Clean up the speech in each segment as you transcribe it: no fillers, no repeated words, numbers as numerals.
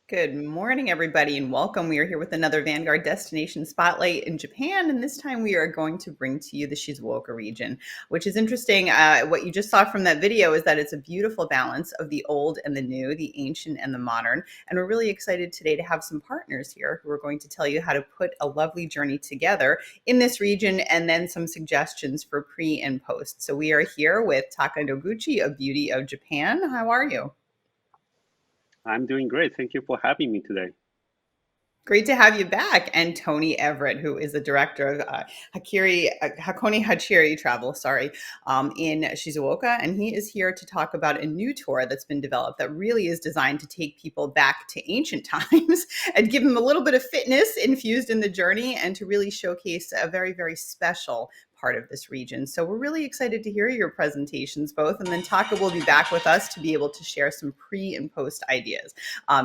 Good morning, everybody, and welcome. We are here with another Vanguard Destination Spotlight in Japan, and this time we are going to bring to you the Shizuoka region, which is interesting. What you just saw from that video is that it's a beautiful balance of the old and the new, the ancient and the modern, and we're really excited today to have some partners here who are going to tell you how to put a lovely journey together in this region and then some suggestions for pre and post. So we are here with Taka Noguchi of Beauty of Japan. How are you? I'm doing great. Thank you for having me today. Great to have you back. And Tony Everett, who is the director of Hakone Hachiri Travel, in Shizuoka. And he is here to talk about a new tour that's been developed that really is designed to take people back to ancient times and give them a little bit of fitness infused in the journey and to really showcase a very, very special part of this region. So we're really excited to hear your presentations both. And then Taka will be back with us to be able to share some pre and post ideas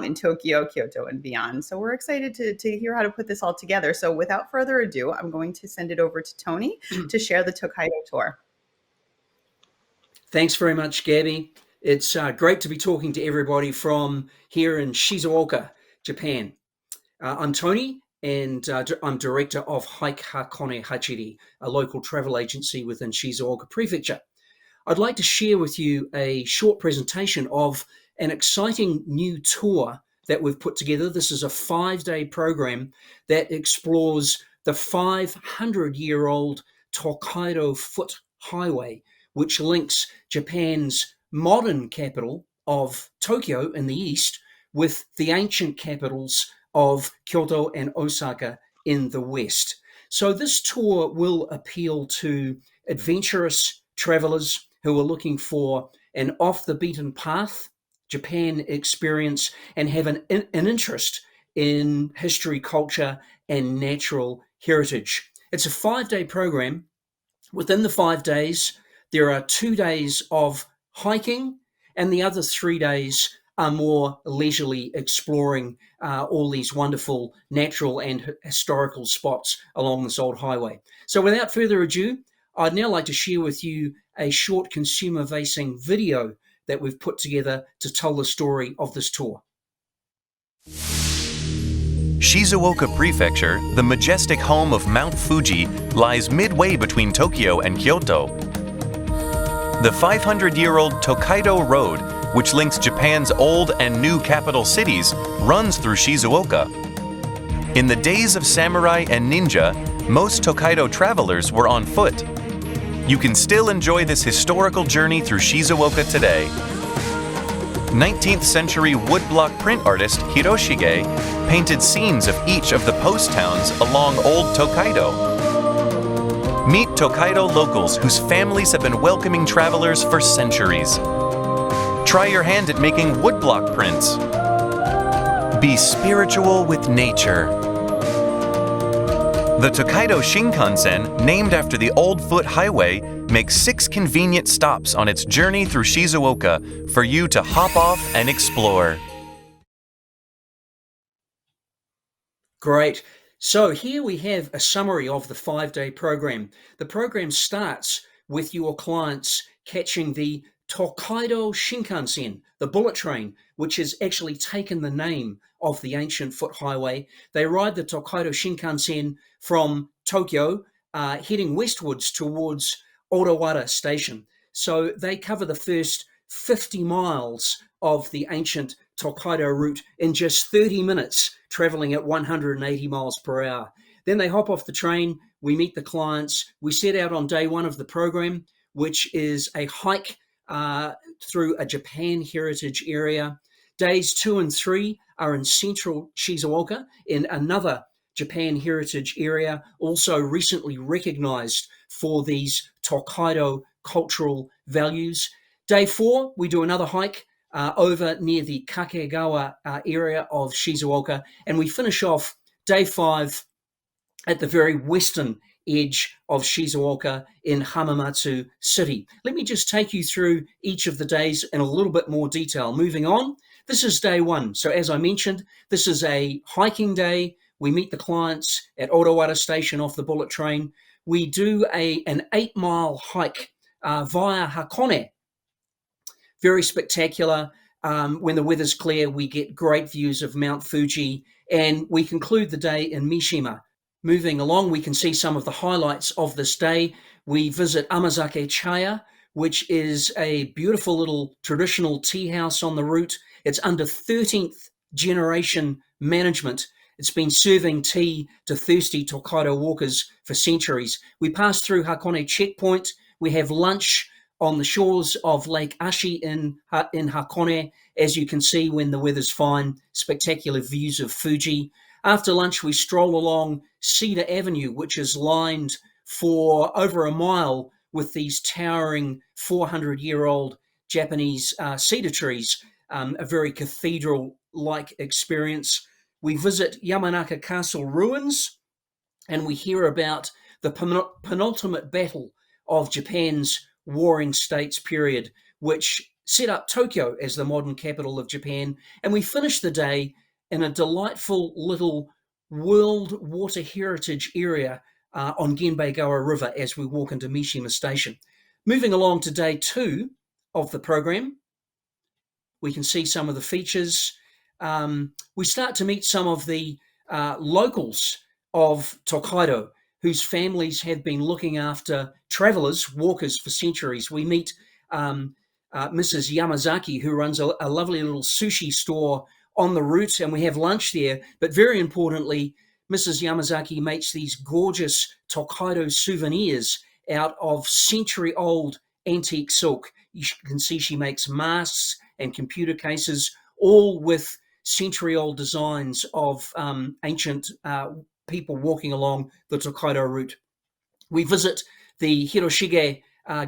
in Tokyo, Kyoto, and beyond. So we're excited to hear how to put this all together. So without further ado, I'm going to send it over to Tony to share the Tokaido tour. Thanks very much, Gabby. It's great to be talking to everybody from here in Shizuoka, Japan. I'm Tony, and I'm director of Hike Hakone Hachiri, a local travel agency within Shizuoka Prefecture. I'd like to share with you a short presentation of an exciting new tour that we've put together. This is a 5-day program that explores the 500-year-old Tokaido Foot Highway, which links Japan's modern capital of Tokyo in the east with the ancient capitals of Kyoto and Osaka in the west. So this tour will appeal to adventurous travelers who are looking for an off-the-beaten path Japan experience and have an interest in history, culture, and natural heritage. It's a 5-day program. Within the 5 days, there are 2 days of hiking, and the other 3 days are more leisurely exploring all these wonderful natural and historical spots along this old highway. So without further ado, I'd now like to share with you a short consumer-facing video that we've put together to tell the story of this tour. Shizuoka Prefecture, the majestic home of Mount Fuji, lies midway between Tokyo and Kyoto. The 500-year-old Tokaido Road, which links Japan's old and new capital cities, runs through Shizuoka. In the days of samurai and ninja, most Tokaido travelers were on foot. You can still enjoy this historical journey through Shizuoka today. 19th century woodblock print artist Hiroshige painted scenes of each of the post towns along Old Tokaido. Meet Tokaido locals whose families have been welcoming travelers for centuries. Try your hand at making woodblock prints. Be spiritual with nature. The Tokaido Shinkansen, named after the old foot highway, makes 6 convenient stops on its journey through Shizuoka for you to hop off and explore. Great. So here we have a summary of the 5-day program. The program starts with your clients catching the Tokaido Shinkansen, the bullet train, which has actually taken the name of the ancient foot highway. They ride the Tokaido Shinkansen from Tokyo, heading westwards towards Odawara Station. So they cover the first 50 miles of the ancient Tokaido route in just 30 minutes, traveling at 180 miles per hour. Then they hop off the train, we meet the clients, we set out on day 1 of the program, which is a hike through a Japan heritage area. Days 2 and 3 are in central Shizuoka in another Japan heritage area, also recently recognized for these Tokaido cultural values. Day 4, we do another hike over near the Kakegawa area of Shizuoka, and we finish off day 5 at the very western edge of Shizuoka in Hamamatsu City. Let me just take you through each of the days in a little bit more detail. Moving on, this is day 1. So as I mentioned, this is a hiking day. We meet the clients at Odawara Station off the bullet train. We do an 8-mile hike via Hakone. Very spectacular. When the weather's clear, we get great views of Mount Fuji, and we conclude the day in Mishima. Moving along, we can see some of the highlights of this day. We visit Amazake Chaya, which is a beautiful little traditional tea house on the route. It's under 13th generation management. It's been serving tea to thirsty Tokaido walkers for centuries. We pass through Hakone Checkpoint. We have lunch on the shores of Lake Ashi in Hakone. As you can see, when the weather's fine, spectacular views of Fuji. After lunch, we stroll along Cedar Avenue, which is lined for over a mile with these towering 400-year-old Japanese cedar trees, a very cathedral-like experience. We visit Yamanaka Castle ruins, and we hear about the penultimate battle of Japan's warring states period, which set up Tokyo as the modern capital of Japan. And we finish the day in a delightful little World Water Heritage area on Genbei-gawa River as we walk into Mishima Station. Moving along to day 2 of the program, we can see some of the features. We start to meet some of the locals of Tokaido, whose families have been looking after travelers, walkers for centuries. We meet Mrs. Yamazaki, who runs a lovely little sushi store on the route, and we have lunch there. But very importantly, Mrs. Yamazaki makes these gorgeous Tokaido souvenirs out of century-old antique silk. You can see she makes masks and computer cases, all with century-old designs of ancient people walking along the Tokaido route. We visit the Hiroshige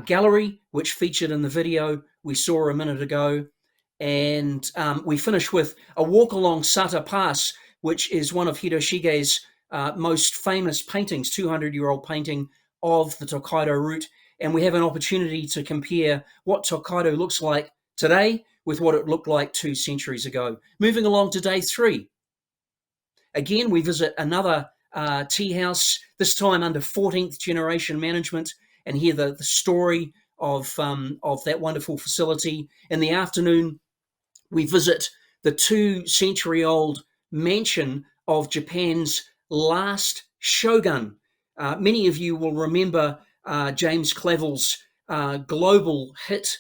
gallery, which featured in the video we saw a minute ago. And we finish with a walk along Sata Pass, which is one of Hiroshige's most famous paintings, 200-year-old painting of the Tokaido route. And we have an opportunity to compare what Tokaido looks like today with what it looked like 2 centuries ago. Moving along to day 3. Again, we visit another tea house, this time under 14th generation management, and hear the story of that wonderful facility. In the afternoon, we visit the 2-century-old mansion of Japan's last shogun. Many of you will remember James Clavell's global hit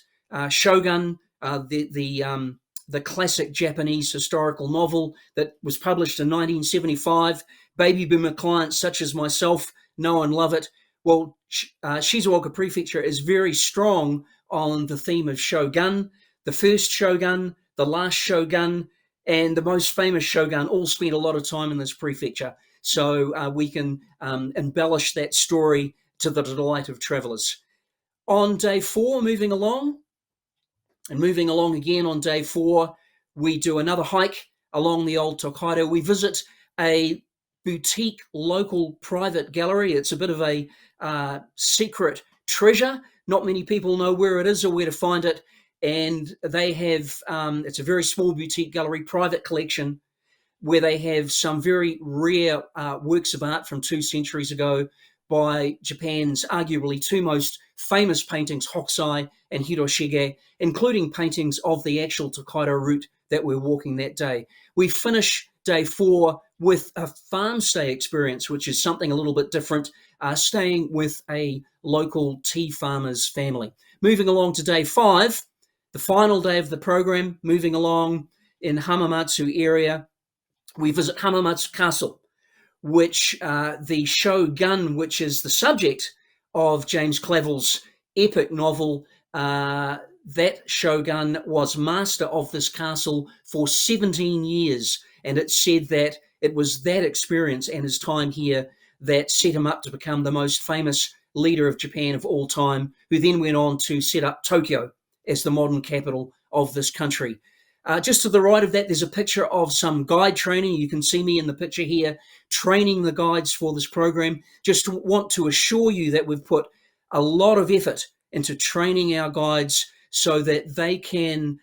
Shogun, the classic Japanese historical novel that was published in 1975. Baby boomer clients such as myself know and love it. Well, Shizuoka Prefecture is very strong on the theme of shogun. The first shogun, the last shogun, and the most famous shogun all spent a lot of time in this prefecture. So we can embellish that story to the delight of travelers. On day 4, moving along again on day 4, we do another hike along the old Tokaido. We visit a boutique local private gallery. It's a bit of a secret treasure. Not many people know where it is or where to find it. And they have, it's a very small boutique gallery, private collection, where they have some very rare works of art from 2 centuries ago by Japan's arguably 2 most famous paintings, Hokusai and Hiroshige, including paintings of the actual Tokaido route that we're walking that day. We finish day 4 with a farm stay experience, which is something a little bit different, staying with a local tea farmer's family. Moving along to day 5, the final day of the program, moving along in Hamamatsu area, we visit Hamamatsu Castle, which the shogun, which is the subject of James Clavell's epic novel, that shogun was master of this castle for 17 years. And it's said that it was that experience and his time here that set him up to become the most famous leader of Japan of all time, who then went on to set up Tokyo as the modern capital of this country. Just to the right of that, there's a picture of some guide training. You can see me in the picture here, training the guides for this program. Just want to assure you that we've put a lot of effort into training our guides so that they can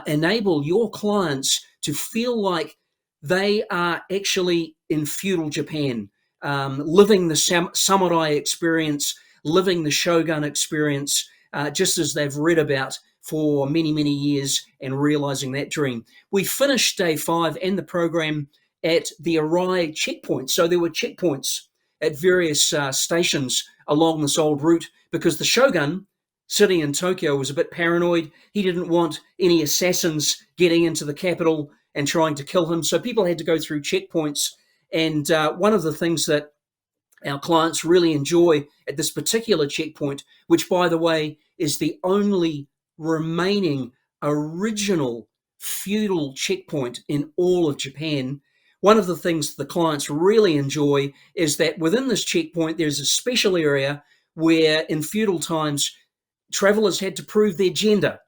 enable your clients to feel like they are actually in feudal Japan, living the samurai experience, living the shogun experience, just as they've read about for many, many years and realizing that dream. We finished day 5 and the program at the Arai checkpoint. So there were checkpoints at various stations along this old route because the shogun sitting in Tokyo was a bit paranoid. He didn't want any assassins getting into the capital and trying to kill him. So people had to go through checkpoints. And one of the things that our clients really enjoy at this particular checkpoint, which, by the way, is the only remaining original feudal checkpoint in all of Japan. One of the things the clients really enjoy is that within this checkpoint, there's a special area where in feudal times, travelers had to prove their gender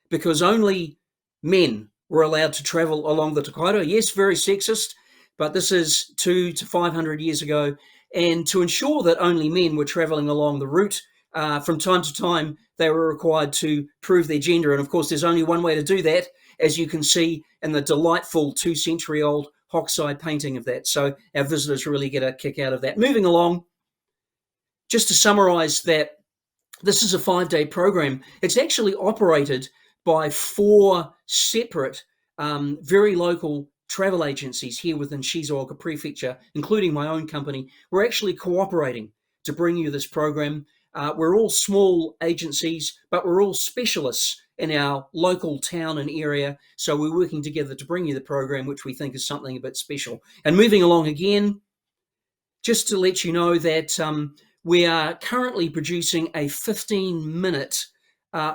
because only men were allowed to travel along the Tokaido. Yes, very sexist, but this is 200 to 500 years ago. And to ensure that only men were traveling along the route, from time to time, they were required to prove their gender. And of course, there's only one way to do that, as you can see in the delightful 2-century-old Hokusai painting of that. So our visitors really get a kick out of that. Moving along, just to summarize that, this is a 5-day program. It's actually operated by 4 separate, very local travel agencies here within Shizuoka Prefecture, including my own company. We're actually cooperating to bring you this program. We're all small agencies, but we're all specialists in our local town and area. So we're working together to bring you the program, which we think is something a bit special. And moving along again, just to let you know that we are currently producing a 15-minute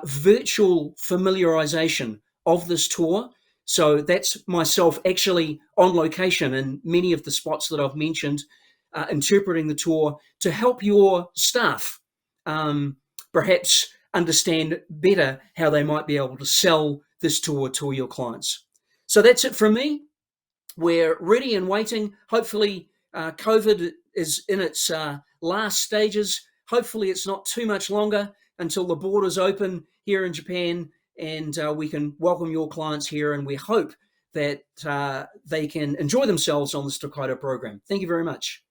virtual familiarization of this tour. So that's myself actually on location in many of the spots that I've mentioned, interpreting the tour to help your staff perhaps understand better how they might be able to sell this tour to your clients. So that's it from me. We're ready and waiting. Hopefully, COVID is in its last stages. Hopefully, it's not too much longer until the borders open here in Japan and we can welcome your clients here. And we hope that they can enjoy themselves on this Tokaido program. Thank you very much.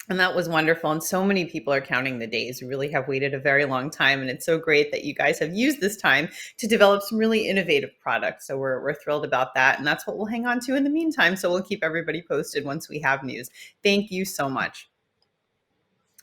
And that was wonderful. And so many people are counting the days. We really have waited a very long time. And it's so great that you guys have used this time to develop some really innovative products. So we're thrilled about that. And that's what we'll hang on to in the meantime. So we'll keep everybody posted once we have news. Thank you so much.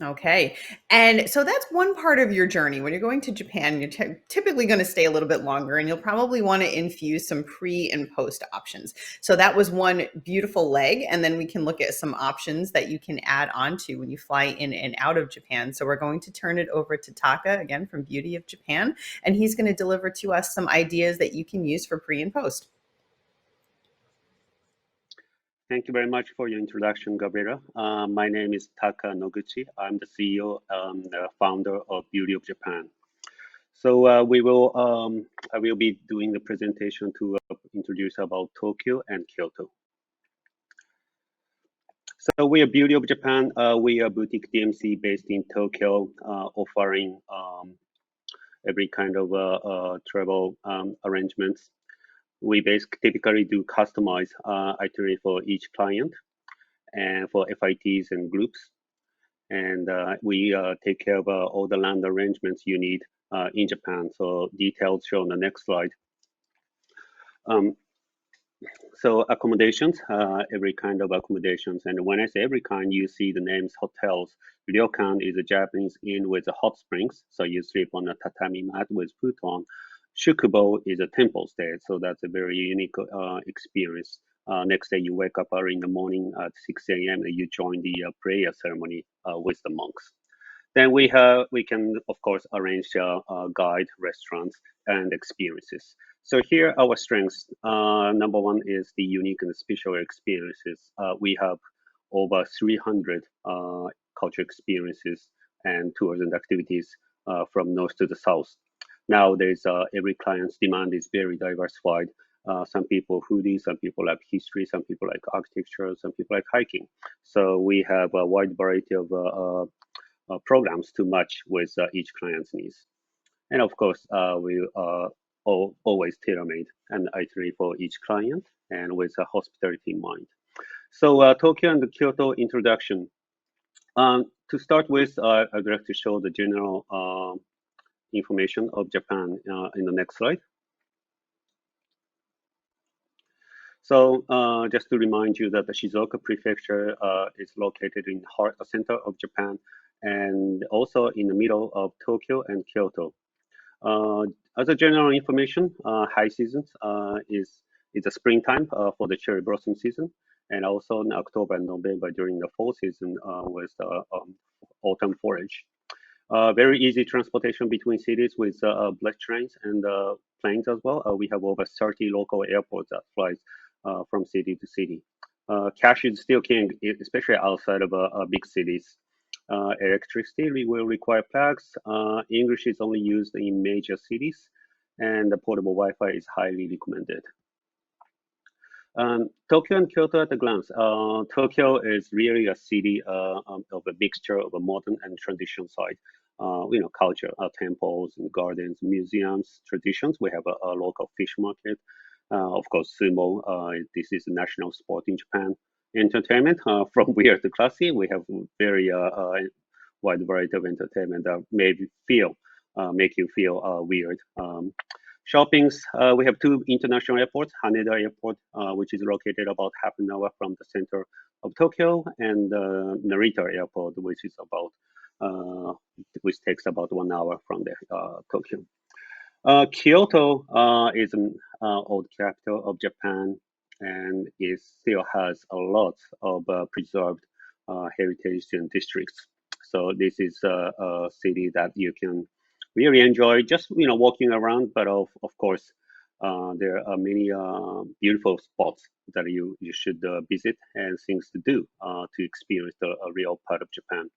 Okay. And so that's one part of your journey. When you're going to Japan, you're typically going to stay a little bit longer and you'll probably want to infuse some pre and post options. So that was one beautiful leg. And then we can look at some options that you can add on to when you fly in and out of Japan. So we're going to turn it over to Taka again from Beauty of Japan. And he's going to deliver to us some ideas that you can use for pre and post. Thank you very much for your introduction, Gabriela. My name is Taka Noguchi. I'm the CEO and the founder of Beauty of Japan. So I will be doing the presentation to introduce about Tokyo and Kyoto. So we are Beauty of Japan. We are boutique DMC based in Tokyo, offering every kind of travel arrangements. We typically do customized itinerary for each client and for FITs and groups. And we take care of all the land arrangements you need in Japan. So details shown on the next slide. So accommodations, every kind of accommodations. And when I say every kind, you see the names hotels. Ryokan is a Japanese inn with a hot springs. So you sleep on a tatami mat with futon. Shukubo is a temple stay, so that's a very unique experience. Next day, you wake up early in the morning at 6 a.m. and you join the prayer ceremony with the monks. Then we can, of course, arrange guide, restaurants, and experiences. So here our strengths. Number one is the unique and special experiences. We have over 300 culture experiences and tours and activities from north to the south. Nowadays, every client's demand is very diversified. Some people foodies, some people like history, some people like architecture, some people like hiking. So we have a wide variety of programs to match with each client's needs. And of course, we always tailor-made an itinerary for each client and with hospitality in mind. So Tokyo and the Kyoto introduction. To start with, I'd like to show the general information of Japan in the next slide. So just to remind you that the Shizuoka Prefecture is located in the heart center of Japan and also in the middle of Tokyo and Kyoto. As a general information, high seasons is a springtime for the cherry blossom season, and also in October and November during the fall season with the autumn foliage. Very easy transportation between cities with bullet trains and planes as well. We have over 30 local airports that flies from city to city. Cash is still king, especially outside of big cities. Electricity will require plugs. English is only used in major cities, and the portable Wi-Fi is highly recommended. Tokyo and Kyoto at a glance. Tokyo is really a city of a mixture of a modern and traditional side. Culture, temples and gardens, museums, traditions. We have a local fish market. Of course, sumo. This is a national sport in Japan. Entertainment, from weird to classy. We have very wide variety of entertainment that make you feel weird. Shoppings, we have two international airports, Haneda Airport, which is located about half an hour from the center of Tokyo, and Narita Airport, which takes about 1 hour from Tokyo. Kyoto is an old capital of Japan, and it still has a lot of preserved heritage and districts. So this is a city that you can really enjoy just walking around. But of course, there are many beautiful spots that you should visit and things to do to experience a real part of Japan.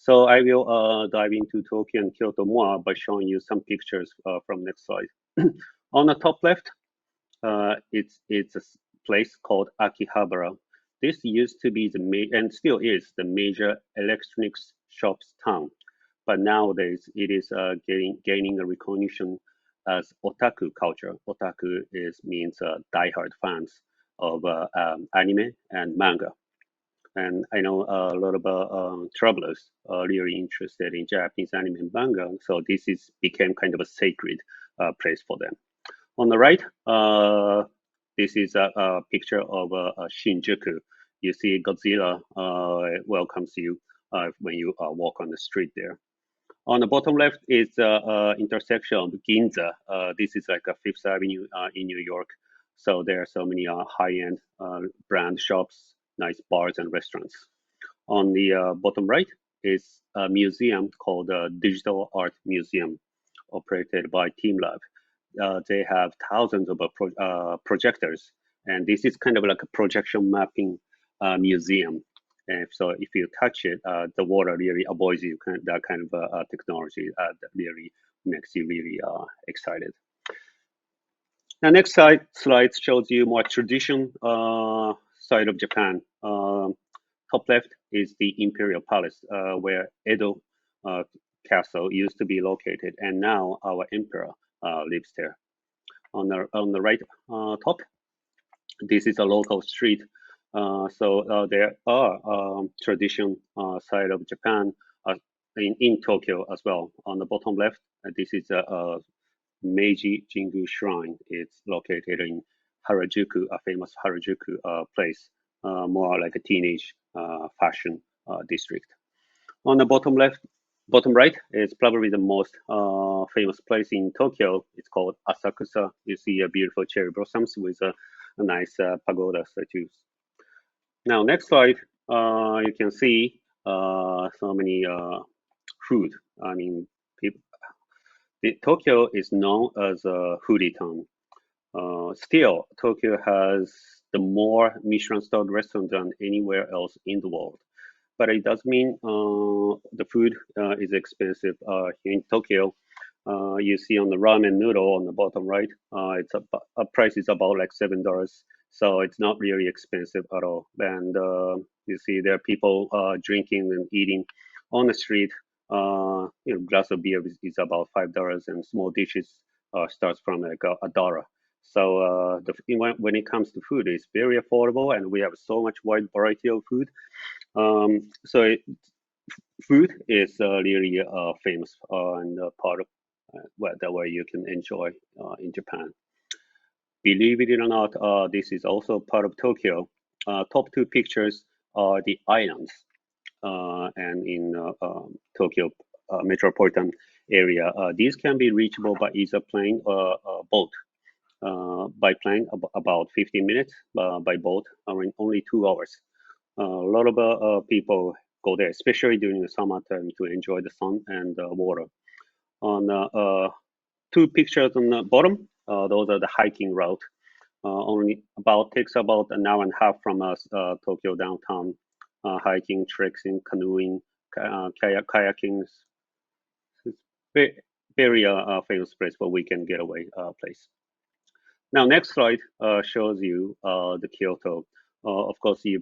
So I will dive into Tokyo and Kyoto more by showing you some pictures from next slide. On the top left, it's a place called Akihabara. This used to be and still is the major electronics shops town, but nowadays it is gaining a recognition as otaku culture. Otaku means diehard fans of anime and manga. And I know a lot of travelers are really interested in Japanese anime and manga, so became kind of a sacred place for them. On the right, this is a picture of Shinjuku. You see Godzilla welcomes you when you walk on the street there. On the bottom left is intersection of Ginza. This is like a Fifth Avenue in New York. So there are so many high-end brand shops, nice bars and restaurants. On the bottom right is a museum called Digital Art Museum, operated by TeamLab. They have thousands of projectors, and this is kind of like a projection mapping museum. And so if you touch it, the water really avoids you. That kind of technology that really makes you really excited. Now, next slide shows you more tradition side of Japan. Top left is the Imperial Palace, where Edo Castle used to be located, and now our emperor lives there. On the right top, this is a local street. So there are tradition side of Japan in Tokyo as well. On the bottom left, this is a Meiji Jingu Shrine. It's located in Harajuku, a famous Harajuku place, more like a teenage fashion district. On the bottom right is probably the most famous place in Tokyo. It's called Asakusa. You see beautiful cherry blossoms with a nice pagoda statues. Now, next slide, you can see so many food. I mean, Tokyo is known as a foodie town. Still, Tokyo has the more Michelin-starred restaurants than anywhere else in the world. But it does mean the food is expensive here in Tokyo. You see on the ramen noodle on the bottom right, it's a price is about like $7. So it's not really expensive at all. And you see there are people drinking and eating on the street. Glass of beer is about $5, and small dishes starts from like $1. So when it comes to food, it's very affordable, and we have so much wide variety of food. Food is really famous and part of that way you can enjoy in Japan. Believe it or not, this is also part of Tokyo. Top two pictures are the islands, and in Tokyo metropolitan area. These can be reachable by either plane or boat. By plane, about 15 minutes. By boat, only 2 hours. A lot of people go there, especially during the summertime, to enjoy the sun and water. On two pictures on the bottom, those are the hiking route. Only takes about an hour and a half from us, Tokyo downtown. Hiking, trekking, canoeing, kayaking. It's very famous place for weekend getaway place. Now, next slide shows you the Kyoto. Of course, you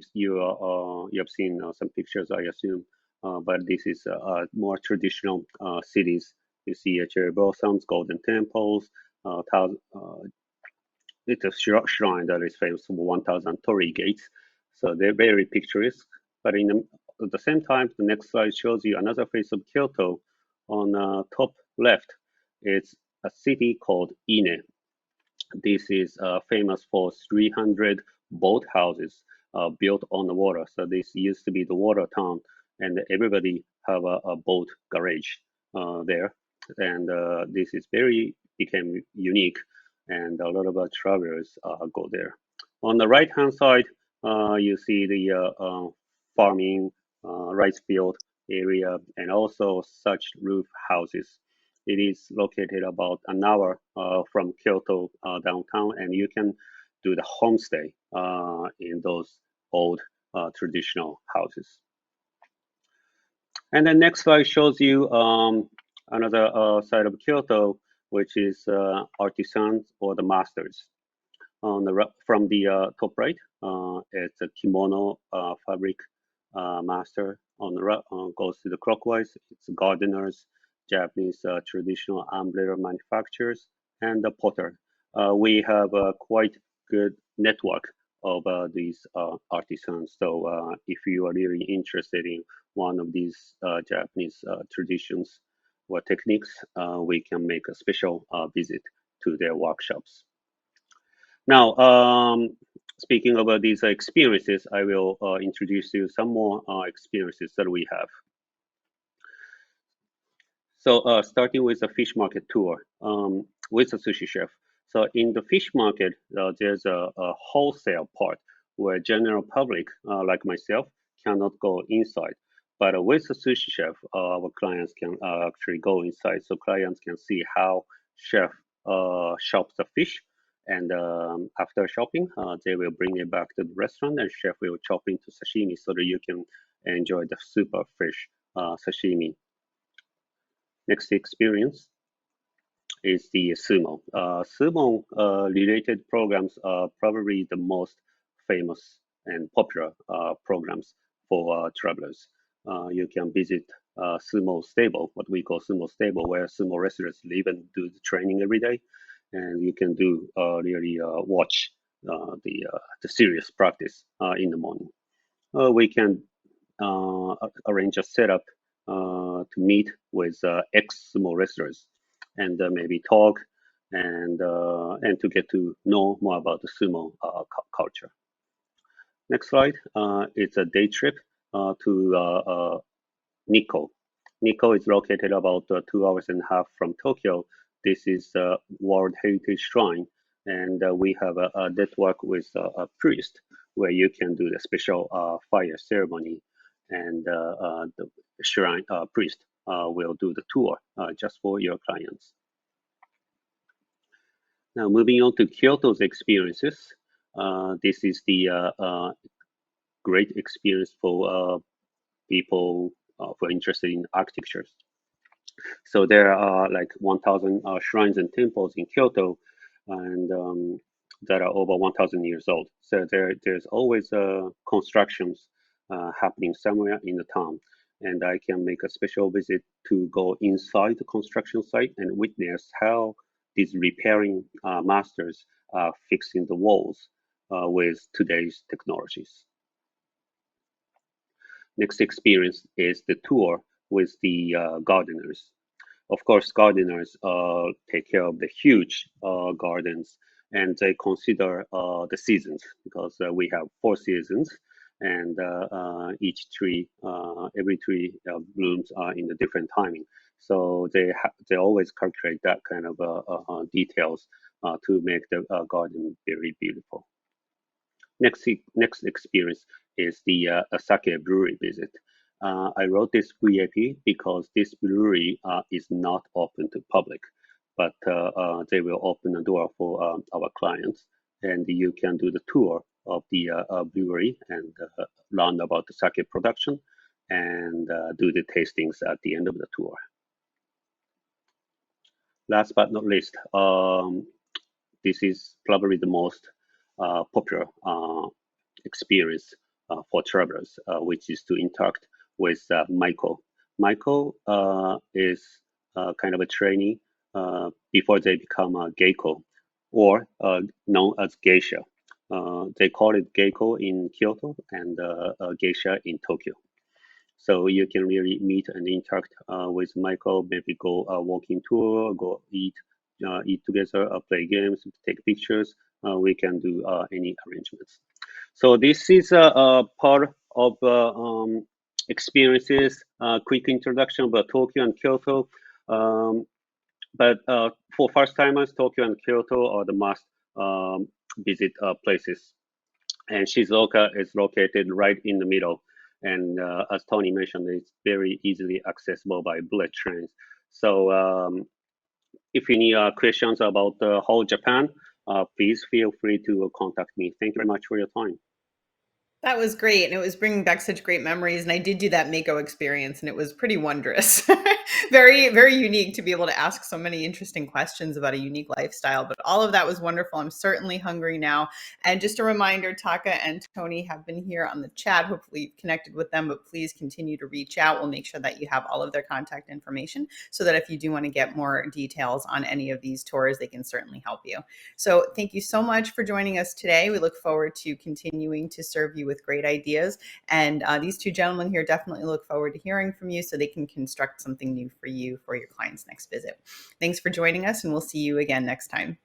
have seen some pictures, I assume, but this is more traditional cities. You see cherry blossoms, golden temples. It's a shrine that is famous for 1,000 torii gates. So they're very picturesque. But at the same time, the next slide shows you another face of Kyoto. On top left, it's a city called Ine. This is famous for 300 boat houses built on the water. So this used to be the water town, and everybody have a boat garage there. And this is became unique, and a lot of travelers go there. On the right-hand side, you see the farming, rice field area, and also such roof houses. It is located about an hour from Kyoto downtown, and you can do the homestay in those old traditional houses. And the next slide shows you another side of Kyoto, which is artisans or the masters. From the top right, it's a kimono fabric master. On the right, goes to the clockwise, it's gardeners, Japanese traditional umbrella manufacturers, and the potter. We have a quite good network of these artisans. So if you are really interested in one of these Japanese traditions or techniques, we can make a special visit to their workshops. Now, speaking about these experiences, I will introduce you some more experiences that we have. So starting with a fish market tour with a sushi chef. So in the fish market, there's a wholesale part where general public, like myself, cannot go inside. But with a sushi chef, our clients can actually go inside. So clients can see how chef chops the fish. And after shopping, they will bring it back to the restaurant and chef will chop into sashimi so that you can enjoy the super fresh sashimi. Next experience is the sumo. Sumo related programs are probably the most famous and popular programs for travelers. You can visit sumo stable, what we call sumo stable, where sumo wrestlers live and do the training every day. And you can do really watch the serious practice in the morning. We can arrange a setup to meet with ex-sumo wrestlers and maybe talk and to get to know more about the sumo culture. Next slide. It's a day trip to Nikko. Nikko is located about 2 hours and a half from Tokyo. This is a World Heritage Shrine, and we have a network with a priest where you can do the special fire ceremony, and the shrine priest will do the tour just for your clients. Now, moving on to Kyoto's experiences. This is the great experience for people who are interested in architecture. So there are like 1,000 shrines and temples in Kyoto, and that are over 1,000 years old. So there's always constructions happening somewhere in the town. And I can make a special visit to go inside the construction site and witness how these repairing masters are fixing the walls with today's technologies. Next experience is the tour with the gardeners. Of course, gardeners take care of the huge gardens, and they consider the seasons because we have 4 seasons, and each tree, every tree blooms in a different timing. So they always calculate that kind of details to make the garden very beautiful. Next experience is the Sake brewery visit. I wrote this VAP because this brewery is not open to public, but they will open the door for our clients, and you can do the tour of the brewery and learn about the sake production and do the tastings at the end of the tour. Last but not least, this is probably the most popular experience for travelers, which is to interact with Michael. Michael is kind of a trainee before they become a geiko, or known as geisha. They call it geiko in Kyoto and geisha in Tokyo. So you can really meet and interact with Michael, maybe go a walking tour, go eat together, play games, take pictures. We can do any arrangements. So this is a part of experiences, quick introduction about Tokyo and Kyoto. But for first timers, Tokyo and Kyoto are the must visit places. And Shizuoka is located right in the middle. And as Tony mentioned, it's very easily accessible by bullet trains. So if you need questions about the whole Japan, please feel free to contact me. Thank you very much for your time. That was great. And it was bringing back such great memories. And I did do that Mako experience, and it was pretty wondrous. Very, very unique to be able to ask so many interesting questions about a unique lifestyle. But all of that was wonderful. I'm certainly hungry now. And just a reminder, Taka and Tony have been here on the chat. Hopefully you've connected with them, but please continue to reach out. We'll make sure that you have all of their contact information so that if you do want to get more details on any of these tours, they can certainly help you. So thank you so much for joining us today. We look forward to continuing to serve you with great ideas. And these two gentlemen here definitely look forward to hearing from you so they can construct something new for you for your client's next visit. Thanks for joining us, and we'll see you again next time.